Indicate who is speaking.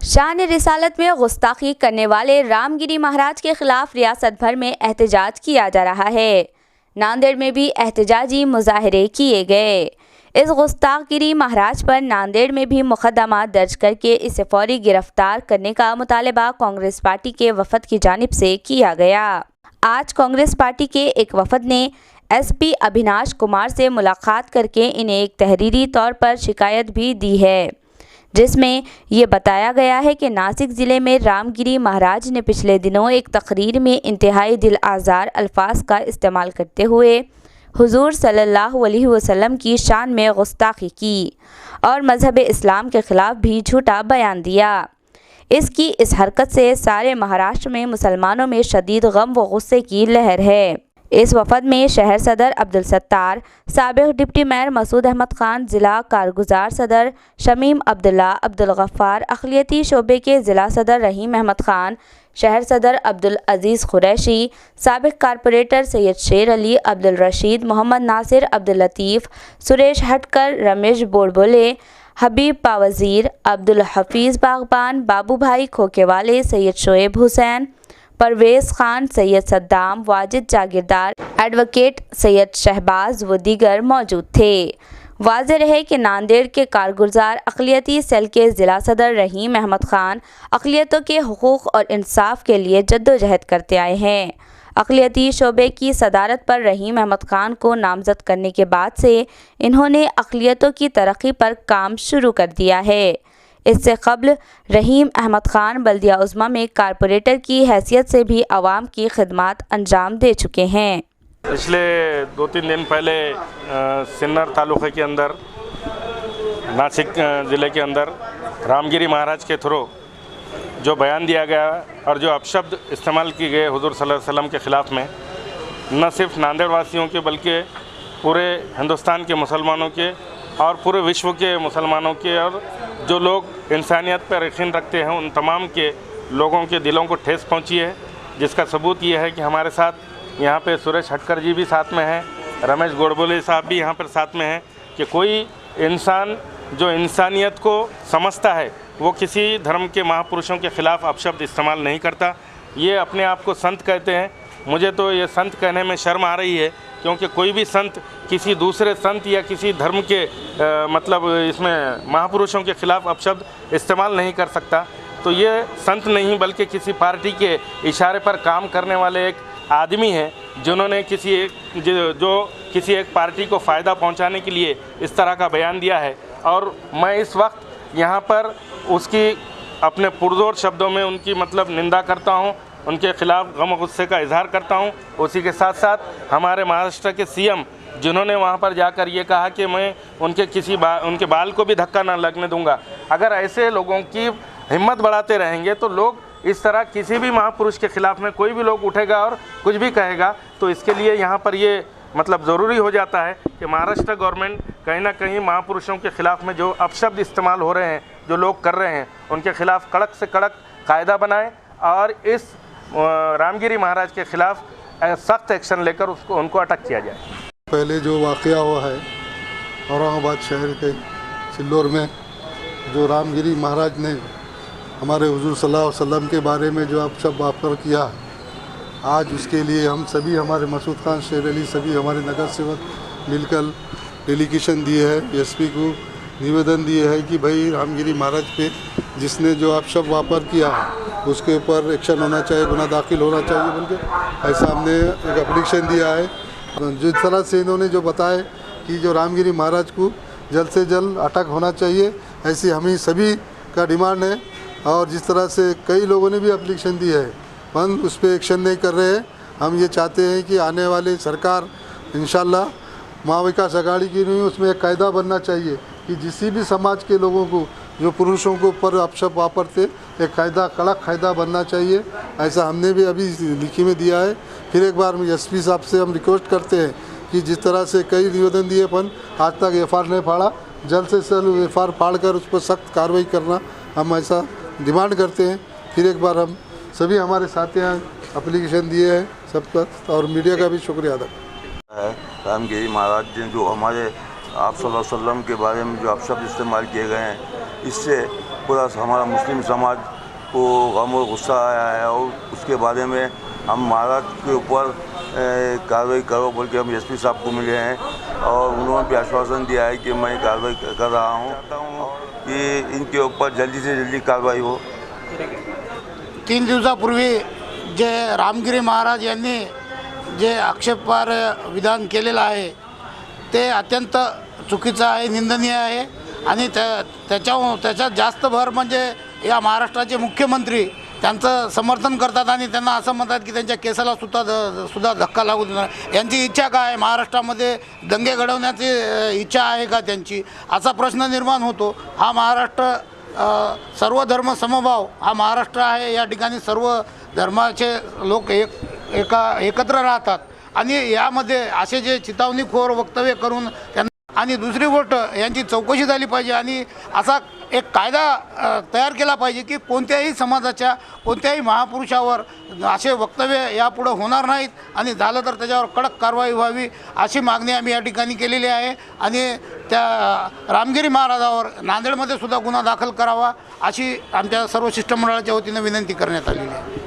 Speaker 1: शान रिसालत में गुस्ताखी करने वाले रामगिरी महाराज के खिलाफ रियासत भर में एहतजाज किया जा रहा है। नांदेड़ में भी एहतजाजी मुजाहरे किए गए। इस गुस्ताखगिरी महाराज पर नांदेड़ में भी मुकदमा दर्ज करके इसे फौरी गिरफ्तार करने का मुतालबा कांग्रेस पार्टी के वफद की जानिब से किया गया। आज कांग्रेस पार्टी के एक वफद ने एसपी अविनाश कुमार से मुलाकात करके इन्हें एक तहरीरी तौर पर शिकायत भी दी है, जिसमें ये बताया गया है कि नासिक ज़िले में रामगिरी महाराज ने पिछले दिनों एक तकरीर में इंतहाई दिल आज़ार अल्फाज का इस्तेमाल करते हुए हुजूर सल्लल्लाहु अलैहि वसल्लम की शान में गुस्ताखी की और मज़हब इस्लाम के ख़िलाफ़ भी झूठा बयान दिया। इसकी इस हरकत से सारे महाराष्ट्र में मुसलमानों में शदीद गम व गुस्से की लहर है। इस वफद में शहर सदर अब्दुल सत्तार, साबिक़ डिप्टी मेयर मसूद अहमद खान, ज़िला कारगुजार सदर शमीम अब्दुल्ला, अब्दुल गफ़्फ़ार, अक़लियती शोबे के ज़िला सदर रहीम अहमद खान, शहर सदर अब्दुल अज़ीज़ कुरैशी, साबिक़ कारपोरेटर सैयद शेर अली, अब्दुल रशीद, मोहम्मद नासिर, अब्दुल लतीफ़, सुरेश हटकर, रमेश बोड़बोले, हबीब पावज़ीर, अब्दुल हफीज़ बागबान, बाबू भाई खोकेवाले, सैयद शोएब हुसैन, परवेज़ खान, सैयद सद्दाम, वाजिद जागीरदार, एडवोकेट सैयद शहबाज व दीगर मौजूद थे। वाज़ेह रहे कि नांदेड़ के कारगुजार अक़लियती सेल के ज़िला सदर रहीम अहमद खान अक़लियतों के हुकूक़ और इंसाफ के लिए जद्दोजहद करते आए हैं। अक़लियती शोबे की सदारत पर रहीम अहमद खान को नामज़द करने के बाद से इन्होंने अक़लियतों की तरक्की पर काम शुरू कर दिया है। इससे क़ब्ल रहीम अहमद खान बल्दिया उज़्मा में कारपोरेटर की हैसियत से भी आवाम की खिदमत अंजाम दे चुके हैं।
Speaker 2: पिछले 2-3 दिन पहले सिन्नर तालुक़े के अंदर नासिक ज़िले के अंदर रामगिरी महाराज के थ्रू जो बयान दिया गया और जो अपशब्द इस्तेमाल किए गए हुज़ूर सल्लल्लाहु अलैहि वसल्लम के ख़िलाफ़ में, न सिर्फ नांदेड़ वासियों के बल्कि पूरे हिंदुस्तान के मुसलमानों के और पूरे विश्व के मुसलमानों के और जो लोग इंसानियत पर यकीन रखते हैं उन तमाम के लोगों के दिलों को ठेस पहुंची है। जिसका सबूत ये है कि हमारे साथ यहाँ पे सुरेश हटकर जी भी साथ में हैं, रमेश बोड़बोले साहब भी यहाँ पर साथ में हैं कि कोई इंसान जो इंसानियत को समझता है वो किसी धर्म के महापुरुषों के ख़िलाफ़ अपशब्द इस्तेमाल नहीं करता। ये अपने आप को संत कहते हैं। मुझे तो ये संत कहने में शर्म आ रही है, क्योंकि कोई भी संत किसी दूसरे संत या किसी धर्म के मतलब इसमें महापुरुषों के ख़िलाफ़ अपशब्द इस्तेमाल नहीं कर सकता। तो ये संत नहीं बल्कि किसी पार्टी के इशारे पर काम करने वाले एक आदमी हैं, जिन्होंने किसी एक पार्टी को फ़ायदा पहुंचाने के लिए इस तरह का बयान दिया है। और मैं इस वक्त यहाँ पर उसकी अपने पुरज़ोर शब्दों में उनकी मतलब निंदा करता हूँ, उनके ख़िलाफ़ गम गुस्से का इजहार करता हूँ। उसी के साथ साथ हमारे महाराष्ट्र के सीएम जिन्होंने वहाँ पर जाकर ये कहा कि मैं उनके बाल को भी धक्का ना लगने दूंगा। अगर ऐसे लोगों की हिम्मत बढ़ाते रहेंगे तो लोग इस तरह किसी भी महापुरुष के ख़िलाफ़ में कोई भी लोग उठेगा और कुछ भी कहेगा, तो इसके लिए यहाँ पर ये मतलब ज़रूरी हो जाता है कि महाराष्ट्र गवर्नमेंट कहीं ना कहीं महापुरुषों के ख़िलाफ़ में जो अपशब्द इस्तेमाल हो रहे हैं, जो लोग कर रहे हैं, उनके ख़िलाफ़ कड़क से कड़क कायदा बनाए और इस रामगिरी महाराज के ख़िलाफ़ सख्त एक्शन लेकर उनको अटक किया जाए।
Speaker 3: पहले जो वाक़या हुआ है औरंगाबाद शहर के सिल्लोर में, जो रामगिरी महाराज ने हमारे हुजूर सल्लल्लाहु अलैहि वसल्लम के बारे में जो अपशब्द वापर किया, आज उसके लिए हम सभी, हमारे मसूद खान, शेर अली, सभी हमारे नगर सेवक मिलकर डेलीगेशन दिए है, एसपी को निवेदन दिए है कि भाई रामगिरी महाराज पे जिसने जो अपशब्द वापर किया है उसके ऊपर एक्शन होना चाहिए, गुनाह दाखिल होना चाहिए बोल के ऐसा हमने एक एप्लीकेशन दिया है। जिस तरह से इन्होंने जो बताया कि जो रामगिरी महाराज को जल्द से जल्द अटक होना चाहिए, ऐसी हमें सभी का डिमांड है। और जिस तरह से कई लोगों ने भी एप्लीकेशन दी है, हम उस पर एक्शन नहीं कर रहे हैं। हम ये चाहते हैं कि आने वाली सरकार इंशाल्लाह महाविकास अघाड़ी की नहीं, उसमें एक कायदा बनना चाहिए कि जिसी भी समाज के लोगों को जो पुरुषों को ऊपर अपशब्द वापरते, एक कायदा, कड़क कायदा बनना चाहिए। ऐसा हमने भी अभी लिखी में दिया है। फिर एक बार एसपी साहब से हम रिक्वेस्ट करते हैं कि जिस तरह से कई निवेदन दिए अपन आज तक एफआईआर नहीं फाड़ा, जल्द से जल्द एफआईआर फाड़ कर उस पर सख्त कार्रवाई करना हम ऐसा डिमांड करते हैं। फिर एक बार हम सभी हमारे साथी यहाँ एप्लीकेशन दिए हैं सबका, और मीडिया का भी शुक्रिया अदा है।
Speaker 4: रामगिरी महाराज ने जो हमारे आप सल्लल्लाहु अलैहि वसल्लम के बारे में जो अपशब्द इस्तेमाल किए गए हैं, इससे पूरा हमारा मुस्लिम समाज को गम और गुस्सा आया है और उसके बारे में हम महाराज के ऊपर कार्रवाई करो बोल के हम एसपी साहब को मिले हैं और उन्होंने भी आश्वासन दिया है कि मैं कार्रवाई कर रहा हूँ। चाहता हूँ कि इनके ऊपर जल्दी से जल्दी कार्रवाई हो।
Speaker 5: 3 दिवसापूर्वी जे रामगिरी महाराज यांनी जे आक्षेपार्ह विधान केलेलं आहे ते अत्यंत चुकीचं आहे, निंदनीय आहे आणि त्याच्यात जास्त भर म्हणजे या महाराष्ट्राचे मुख्यमंत्री त्यांचं समर्थन करतात आणि त्यांना असं म्हणतात की त्यांच्या केसाला सुद्धा धक्का लागू देणार। यांची इच्छा काय, महाराष्ट्रामध्ये दंगे घडवण्याची इच्छा आहे का त्यांची, असा प्रश्न निर्माण होतो। हा महाराष्ट्र सर्व धर्म समभाव हा महाराष्ट्र आहे। या ठिकाणी सर्व धर्माचे लोक एकत्र राहतात आणि यामध्ये असे जे चितावणीखोर वक्तव्य करून त्यांना आणि दुसरी गोष्ट यांची चौकशी झाली पाहिजे आणि असा एक कायदा तयार केला पाहिजे की कोणत्याही समाजाच्या कोणत्याही महापुरुषावर असे वक्तव्य यापुढे होणार नाहीत आणि झालं तर त्याच्यावर कडक कारवाई व्हावी अशी मागणी आम्ही या ठिकाणी केलेली आहे आणि त्या रामगिरी महाराजावर नांदेडमध्ये सुद्धा गुन्हा दाखल करावा अशी आमच्या सर्व शिष्टमंडळाच्या वतीने विनंती करण्यात आलेली आहे।